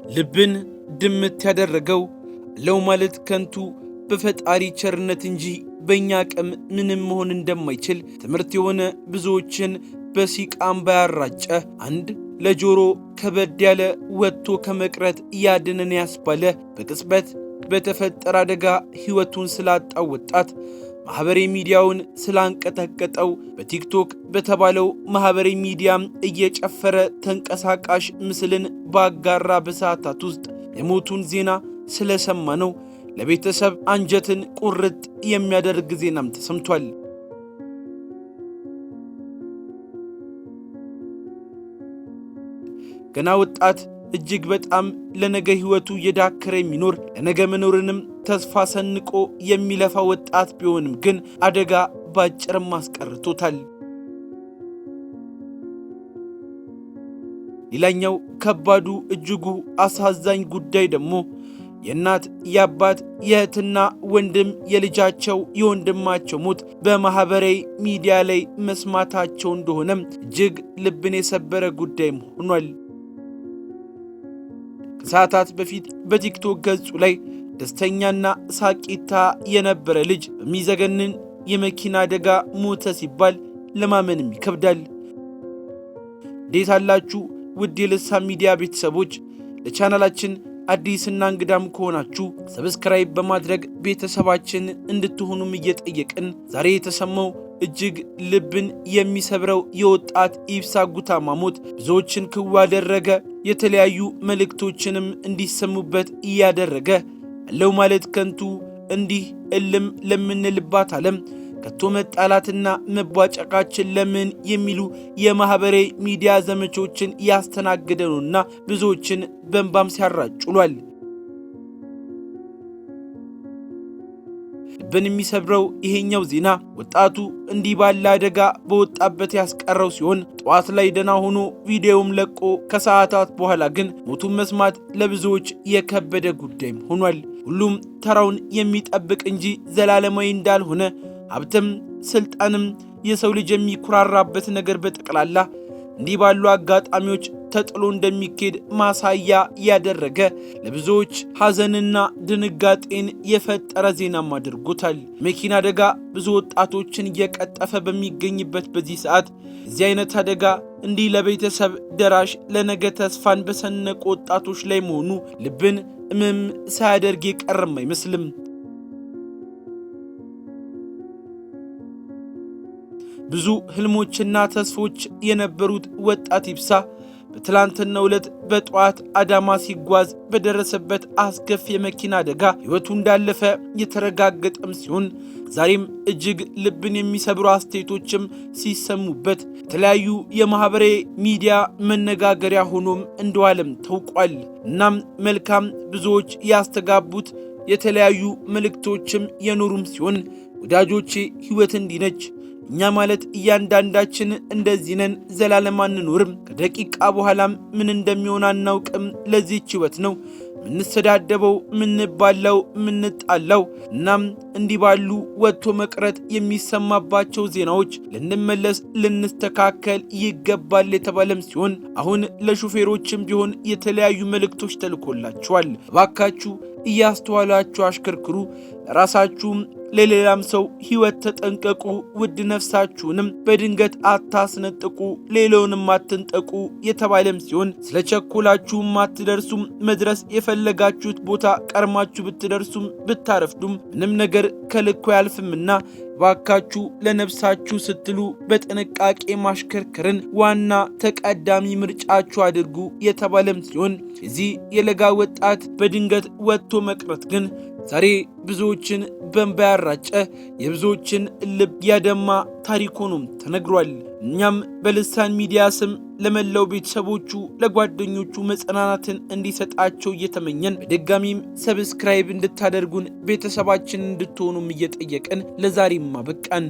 ልብን ድምት ያደረገው ለው ማለት ከንቱ በፈጣሪ ቸርነት እንጂ በእኛ አቅም ምንም መሆን እንደማይችል ትምህርት የሆነ ብዙዎችን በሲቃም ባያራጨ አንድ ለጆሮ ከበድ ያለ ወጥቶ ከመቅረት ያድነን ያስባለ በቅጽበት በተፈጠረ አደጋ ሕይወቱን ስላጣው ወጣት ማህበራዊ ሚዲያውን ስላንቀጠቀጠው በቲክቶክ በተባለው ማህበራዊ ሚዲያም እየጨፈረ ተንቀሳቃሽ ምስልን ባጋራ በሰዓታት ውስጥ የሞቱን ዜና ስለሰማ ነው ለቤተሰብ አንጀትን ቁርጥ የሚያደርግ ዜናም ተሰምቷል። ገና ወጣት እጅግ በጣም ለነገ ሕይወቱ የዳከረ የሚኖር ለነገ መኖርንም ተስፋ ሰንቆ የሚለፋ ወጣት ቢሆንም ግን አደጋ ባጭርም አስቀርቶታል። ሌላኛው ከባዱ እጅጉ አሳዛኝ ጉዳይ ደግሞ የእናት የአባት የእህትና ወንድም የልጃቸው የወንድማቸው ሞት በማህበራዊ ሚዲያ ላይ መስማታቸው እንደሆነም እጅግ ልብን የሰበረ ጉዳይም ሆኗል። ከሰዓታት በፊት በቲክቶክ ገጹ ላይ ደስተኛና ሳቂታ የነበረ ልጅ በሚዘገንን የመኪና አደጋ ሞተ ሲባል ለማመንም ይከብዳል። እንዴት አላችሁ ውድ የልሳን ሚዲያ ቤተሰቦች? ለቻናላችን አዲስና እንግዳም ከሆናችሁ ሰብስክራይብ በማድረግ ቤተሰባችን እንድትሆኑም እየጠየቅን ዛሬ የተሰማው እጅግ ልብን የሚሰብረው የወጣት ኢብሳ ጉታማ ሞት ብዙዎችን ክው ያደረገ የተለያዩ መልእክቶችንም እንዲሰሙበት እያደረገ አለው ማለት ከንቱ እንዲህ እልም ለምንልባት ዓለም ከቶ መጣላትና መቧጨቃችን ለምን የሚሉ የማህበራዊ ሚዲያ ዘመቾችን ያስተናገደ ነውና ብዙዎችን በእንባም ሲያራጭሏል። ልብን የሚሰብረው ይሄኛው ዜና ወጣቱ እንዲህ ባለ አደጋ በወጣበት ያስቀረው ሲሆን ጠዋት ላይ ደና ሆኖ ቪዲዮውም ለቆ ከሰዓታት በኋላ ግን ሞቱን መስማት ለብዙዎች የከበደ ጉዳይም ሆኗል። ሁሉም ተራውን የሚጠብቅ እንጂ ዘላለማዊ እንዳልሆነ ሀብትም ስልጣንም የሰው ልጅ የሚኩራራበት ነገር በጠቅላላ እንዲህ ባሉ አጋጣሚዎች ተጥሎ እንደሚኬድ ማሳያ ያደረገ ለብዙዎች ሐዘንና ድንጋጤን የፈጠረ ዜናም አድርጎታል። መኪና አደጋ ብዙ ወጣቶችን እየቀጠፈ በሚገኝበት በዚህ ሰዓት እዚህ አይነት አደጋ እንዲህ ለቤተሰብ ደራሽ ለነገ ተስፋን በሰነቁ ወጣቶች ላይ መሆኑ ልብን እምም ሳያደርግ የቀረም አይመስልም። ብዙ ህልሞችና ተስፎች የነበሩት ወጣት ኢብሳ በትላንትናው ዕለት በጠዋት አዳማ ሲጓዝ በደረሰበት አስከፊ የመኪና አደጋ ሕይወቱ እንዳለፈ የተረጋገጠም ሲሆን ዛሬም እጅግ ልብን የሚሰብሩ አስተያየቶችም ሲሰሙበት የተለያዩ የማህበራዊ ሚዲያ መነጋገሪያ ሆኖም እንደዋለም ታውቋል። እናም መልካም ብዙዎች ያስተጋቡት የተለያዩ መልእክቶችም የኖሩም ሲሆን ወዳጆቼ ሕይወት እንዲህ ነች፣ እኛ ማለት እያንዳንዳችን እንደዚህ ነን፣ ዘላለም አንኖርም፣ ከደቂቃ በኋላም ምን እንደሚሆን አናውቅም፣ ለዚህች ሕይወት ነው ምንሰዳደበው፣ ምንባላው፣ ምንጣላው። እናም እንዲህ ባሉ ወጥቶ መቅረት የሚሰማባቸው ዜናዎች ልንመለስ ልንስተካከል ይገባል የተባለም ሲሆን አሁን ለሹፌሮችም ቢሆን የተለያዩ መልእክቶች ተልኮላቸዋል። እባካችሁ እያስተዋላችሁ አሽከርክሩ፣ ለራሳችሁም ለሌላም ሰው ሕይወት ተጠንቀቁ፣ ውድ ነፍሳችሁንም በድንገት አታስነጥቁ፣ ሌላውንም አትንጠቁ የተባለም ሲሆን ስለቸኮላችሁም አትደርሱም። መድረስ የፈለጋችሁት ቦታ ቀርማችሁ ብትደርሱም ብታረፍዱም ምንም ነገር ከልኩ ያልፍምና ባካችሁ ለነፍሳችሁ ስትሉ በጥንቃቄ ማሽከርከርን ዋና ተቀዳሚ ምርጫችሁ አድርጉ የተባለም ሲሆን እዚህ የለጋ ወጣት በድንገት ወጥቶ መቅረት ግን ዛሬ ብዙዎችን በእንባ ያራጨ የብዙዎችን ልብ ያደማ ታሪክ ሆኖም ተነግሯል። እኛም በልሳን ሚዲያ ስም ለመላው ቤተሰቦቹ ለጓደኞቹ መጽናናትን እንዲሰጣቸው እየተመኘን በድጋሚም ሰብስክራይብ እንድታደርጉን ቤተሰባችን እንድትሆኑም እየጠየቅን ለዛሬም አበቃን።